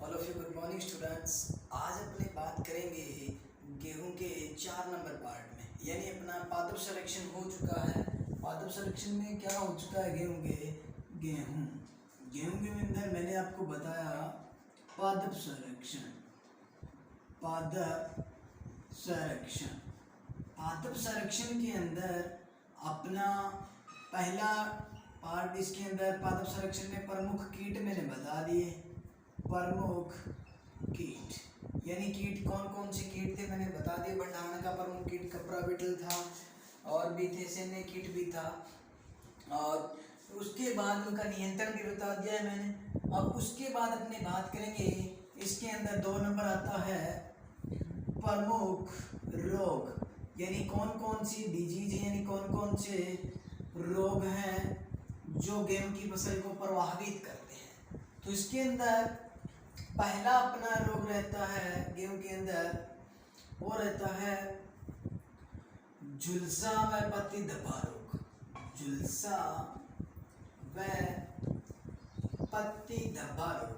All of you good morning students. आज अपने बात करेंगे गेहूं के 4 नंबर पार्ट में, यानी अपना पादप सर्वेक्षण हो चुका है। पादप सर्वेक्षण में क्या हो चुका है? गेहूं के अंदर मैंने आपको बताया पादप सर्वेक्षण। पादप सर्वेक्षण के अंदर अपना पहला पार्ट, इसके अंदर पादप सर्वेक्षण में प्रमुख कीट मैंने बता दिए। प्रमुख कीट यानी कीट कौन कौन से कीट थे मैंने बता दिए। भंडारण का प्रमुख कीट कपड़ा बीटल था, और भी थे, सैन्य कीट भी था, और उसके बाद उनका नियंत्रण भी बता दिया है मैंने। अब उसके बाद अपने बात करेंगे, इसके अंदर 2 नंबर आता है प्रमुख रोग, यानी कौन कौन सी डिजीज यानी कौन कौन से रोग हैं जो गेहूं की फसल को प्रभावित करते हैं। तो इसके अंदर पहला अपना रोग रहता है गेहूं के अंदर, वो रहता है झुलसा व पत्ती धब्बा रोग। झुलसा व पत्ती धब्बा रोग।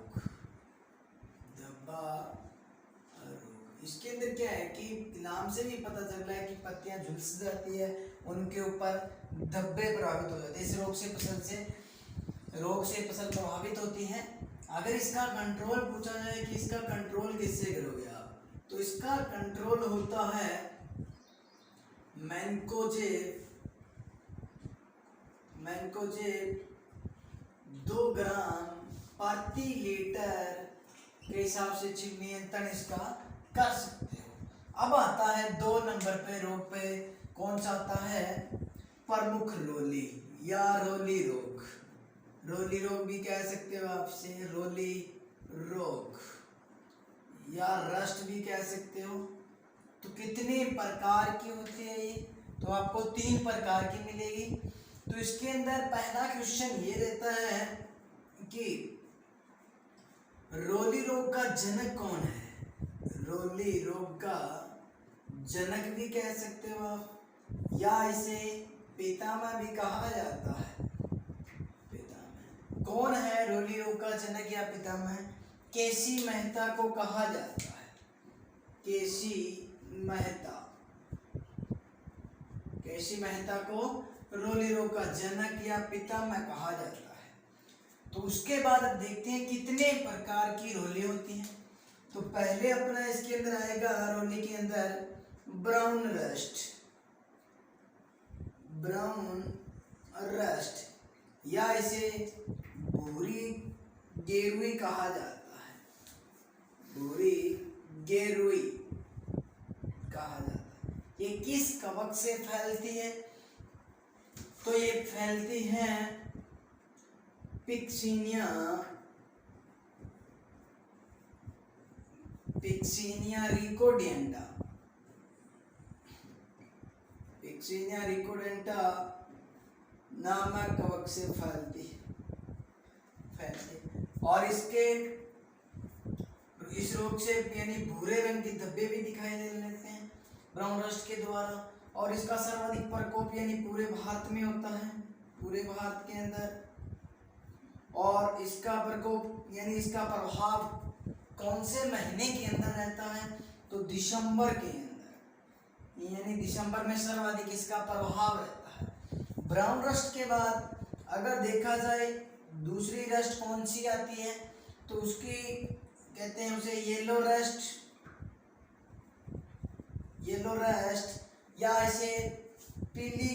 इसके अंदर क्या है कि नाम से भी पता चल रहा है कि पत्तियां झुलस जाती है, उनके ऊपर धब्बे प्रभावित हो जाते हैं। इस रोग से फसल प्रभावित होती है। अगर इसका कंट्रोल पूछा जाए कि इसका कंट्रोल किससे करोगे आप, तो इसका कंट्रोल होता है मैनकोजेब 2 ग्राम प्रति लीटर के हिसाब से नियंत्रण इसका कर सकते हो। अब आता है 2 नंबर पे रोग पे, कौन सा आता है? प्रमुख रोली या रोली रोग। रोली रोग भी कह सकते हो आपसे, रोली रोग या रस्ट भी कह सकते हो। तो कितने प्रकार की होती है ये? तो आपको 3 प्रकार की मिलेगी। तो इसके अंदर पहला क्वेश्चन ये रहता है कि रोली रोग का जनक कौन है? रोली रोग का जनक भी कह सकते हो आप, या इसे पितामह भी कहा जाता है। कौन है रोली रोग का जनक या पितामह? केसी मेहता को कहा जाता है। केसी मेहता को रोली रोग का जनक या पितामह कहा जाता है। तो उसके बाद अब देखते हैं कितने प्रकार की रोली होती हैं। तो पहले अपना इसके अंदर आएगा रोली के अंदर ब्राउन रस्ट या इसे भूरी गेरुई कहा जाता है। भूरी गेरुई कहा जाता है। ये किस कवक से फैलती है? तो ये फैलती है पिक्सीनिया रिकोडेंटा नामक कवक से फैलती। और इस रोग से यानी भूरे रंग के धब्बे भी दिखाई दे लेते हैं ब्राउन रस्ट के द्वारा। और इसका सर्वाधिक प्रकोप यानी पूरे भारत में होता है, पूरे भारत के अंदर। और इसका प्रकोप यानी इसका प्रभाव कौन से महीने के अंदर रहता है? तो दिसंबर के अंदर, यानी दिसंबर में सर्वाधिक इसका प्रभाव रहता है। ब्राउन रस्ट के बाद अगर देखा जाए दूसरी रस्ट कौन सी आती है, तो उसकी कहते हैं उसे येलो रस्ट या इसे पीली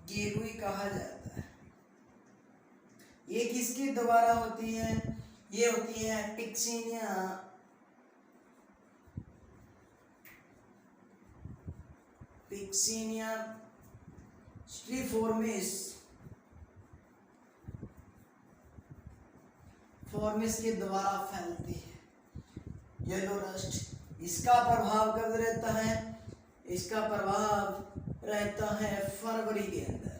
गेरुई कहा जाता है। ये किसके द्वारा होती है? ये होती है पिक्सीनिया स्ट्रीफॉर्मिस के द्वारा फैलती है येलो रस्ट। इसका प्रभाव कब रहता है? इसका प्रभाव रहता है फरवरी के अंदर।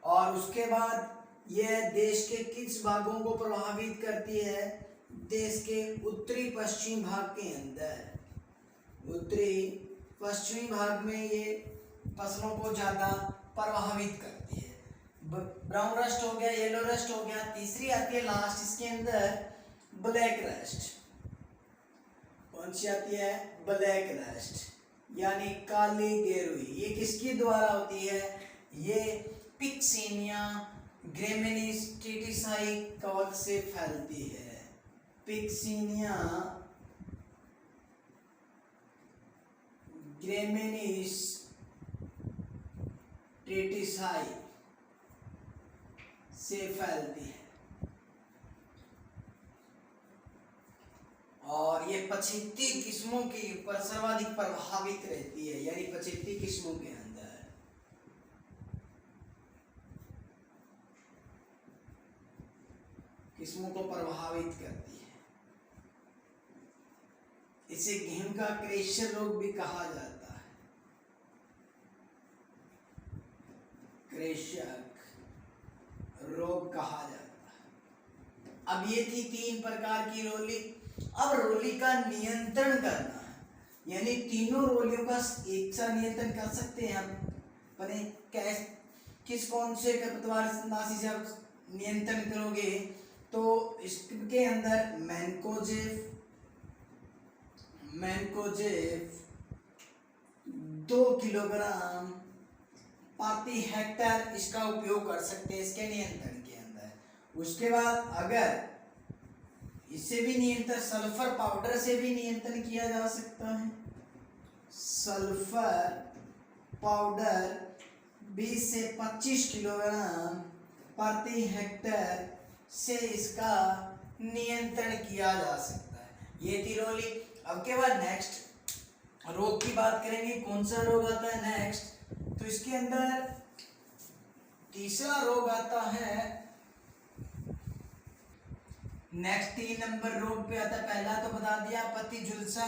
और उसके बाद यह देश के किस भागों को प्रभावित करती है? देश के उत्तरी पश्चिमी भाग के अंदर। उत्तरी पश्चिमी भाग में ये फसलों को ज़्यादा प्रभावित करती है। ब्राउन रस्ट हो गया, येलो रस्ट हो गया। तीसरी आती है लास्ट इसके अंदर ब्लैक रस्ट। कौन सी आती है? ब्लैक रस्ट यानी काली गेरुई। ये किसके द्वारा होती है? ये पिक्सीनिया ग्रेमिनीस टीटीसाई कवक से फैलती है। पिक्सीनिया ग्रेमिनीस टीटीसाई से फैलती है और ये 75 किस्मों के ऊपर सर्वाधिक प्रभावित रहती है, यानी 75 किस्मों के अंदर किस्मों को प्रभावित करती है। इसे गेहूं का क्रेशर रोग भी कहा जाता है। क्रेशक रोग कहा जाता है। अब ये थी 3 प्रकार की रोली। अब रोली का नियंत्रण करना है, यानी तीनों रोलियों का एक साथ नियंत्रण कर सकते हैं हम। पता कैसे, किस कौन से खरपतवार नाशी से आप नियंत्रण करोगे? तो इसके अंदर मैनकोजेब 2 किलोग्राम प्रति हेक्टेयर इसका उपयोग कर सकते हैं इसके नियंत्रण के अंदर। उसके बाद अगर इससे भी नियंत्रण, सल्फर पाउडर से भी नियंत्रण किया जा सकता है। सल्फर पाउडर 20 से 25 किलोग्राम प्रति हेक्टेयर से इसका नियंत्रण किया जा सकता है। ये थी रोली। अब के बाद नेक्स्ट रोग की बात करेंगे। कौन सा रोग आता है नेक्स्ट? तो इसके अंदर तीसरा रोग आता है, नेक्स्ट 3 नंबर रोग पे आता है। पहला तो बता दिया पत्ती झुलसा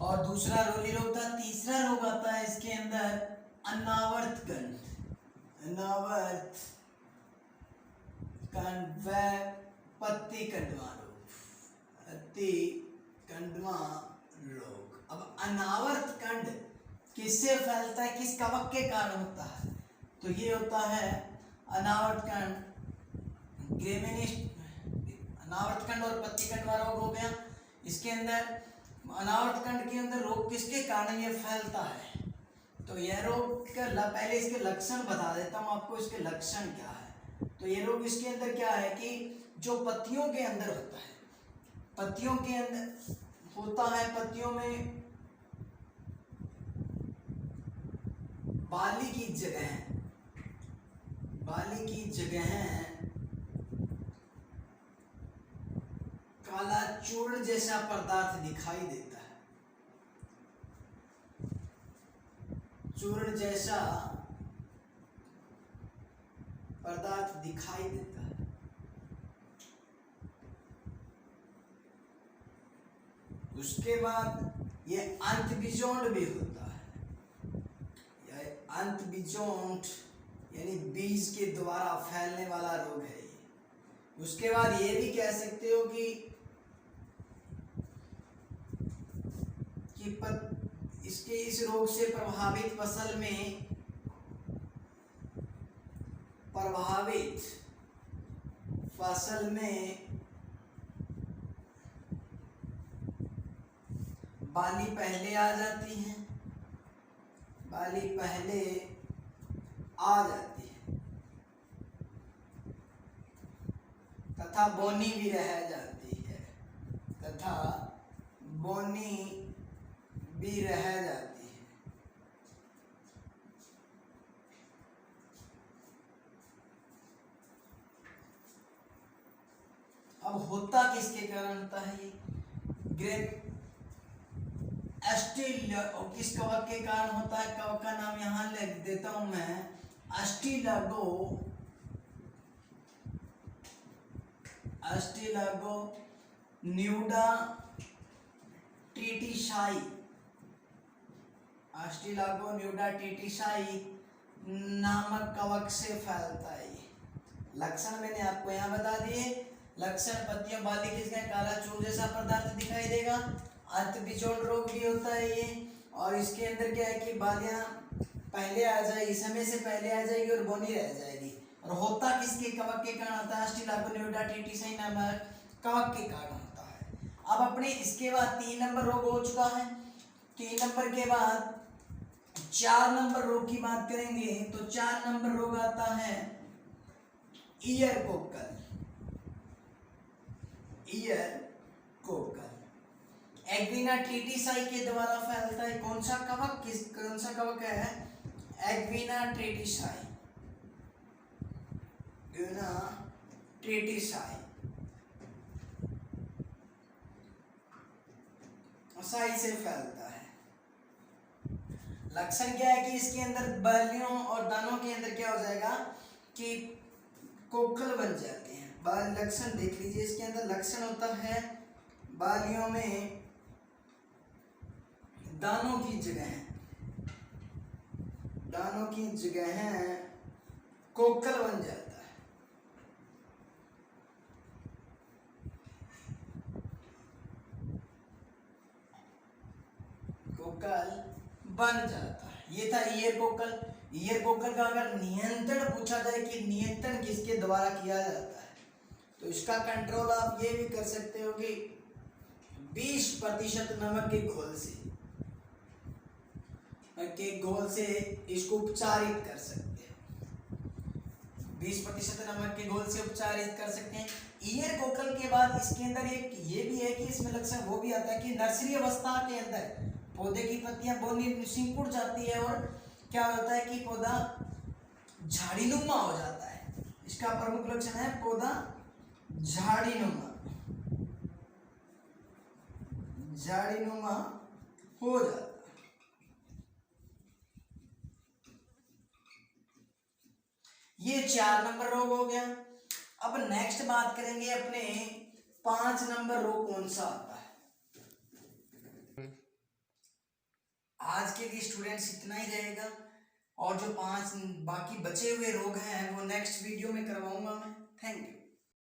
और दूसरा रोली रोग था। तीसरा रोग आता है इसके अंदर अनावर्त कंड। अनावर्त कंड व पत्ती कंडवा रोग। पत्ती कंडवा रोग। अब अनावर्त कंड किससे फैलता है, किस कवक के कारण होता है? तो ये होता है अनावर्त कंड ग्रेमिनीस। अनावर्त कंड और पत्ती कंडवा रोग हो गया। इसके अंदर अनावर्त कंड के अंदर रोग किसके कारण ये फैलता है? तो यह रोग का पहले इसके लक्षण बता देता हूँ आपको, इसके लक्षण क्या है। तो ये रोग इसके अंदर क्या है कि जो पत्तियों के अंदर होता है, पत्तियों के अंदर होता है, पत्तियों में बाली की जगह काला चूर्ण जैसा पदार्थ दिखाई देता है। चूर्ण जैसा पदार्थ दिखाई देता है। उसके बाद ये अंतबीजोंड भी होता है। यह अंतबीजोंड यानी बीज के द्वारा फैलने वाला रोग है ये। उसके बाद ये भी कह सकते हो कि इसके इस रोग से प्रभावित फसल में बाली पहले आ जाती है, तथा बोनी भी रह जाती है, अब होता किसके कारण होता है ये? ग्रेप एस्टिल किस कवक के कारण होता है? कवक का नाम यहाँ लिख देता हूं मैं, एस्टिलागो न्यूडा टीटीसाई। एस्टिलागो न्यूडा टीटीसाई नामक कवक से फैलता है। लक्षण मैंने आपको यहाँ बता दिए। लक्षण पत्तियों बाली किसका? काला चूर्ण जैसा पदार्थ दिखाई देगा। अंतबीजोंड रोग भी होता है ये। और इसके अंदर क्या है कि बालियां पहले आ जाएगी, समय से पहले आ जाएगी और बनी रह जाएगी। और होता किसके, कवक के कारण होता है, स्टिलाकोनियोडा टीटीसाई नामक कवक के कारण होता है। अब अपने इसके बाद 3 नंबर रोग हो चुका है। 3 नंबर के बाद 4 नंबर रोग की बात करेंगे तो 4 नंबर रोग आता है year Kokalla. Year Kokalla एग्विना tritici के द्वारा फैलता है। कौन सा कवक है, एग्विना ट्रिटिसाई, एग्विना ट्रिटिसाई साई से फैलता है। लक्षण क्या है कि इसके अंदर बालियों और दानों के अंदर क्या हो जाएगा कि कोकल बन जाते हैं। लक्षण देख लीजिए, इसके अंदर लक्षण होता है बालियों में दानों की जगह कोकल बन जाता है। कोकल बन जाता है। ये था ईयर कोकल। ईयर कोकल का अगर नियंत्रण पूछा जाए कि नियंत्रण किसके द्वारा किया जाता है, तो इसका कंट्रोल आप ये भी कर सकते हो कि 20% नमक के घोल से इसको उपचारित कर सकते हैं। 20% नमक के घोल से उपचारित कर सकते हैं। ईयर कोकल के बाद इसके अंदर एक ये भी है कि इसमें लक्षण वो भी आता है कि नर्सरी अवस्था के अंदर पौधे की पत्तियां बोनी सिकुड़ जाती है और क्या होता है कि पौधा झाड़ीनुमा हो जाता है। इसका प्रमुख लक्षण है पौधा झाड़ीनुमा हो जाता है। ये 4 नंबर रोग हो गया। अब नेक्स्ट बात करेंगे अपने 5 नंबर रोग कौन सा आता है। आज के लिए स्टूडेंट्स इतना ही रहेगा, और जो 5 बाकी बचे हुए रोग हैं वो नेक्स्ट वीडियो में करवाऊंगा मैं। Thank you.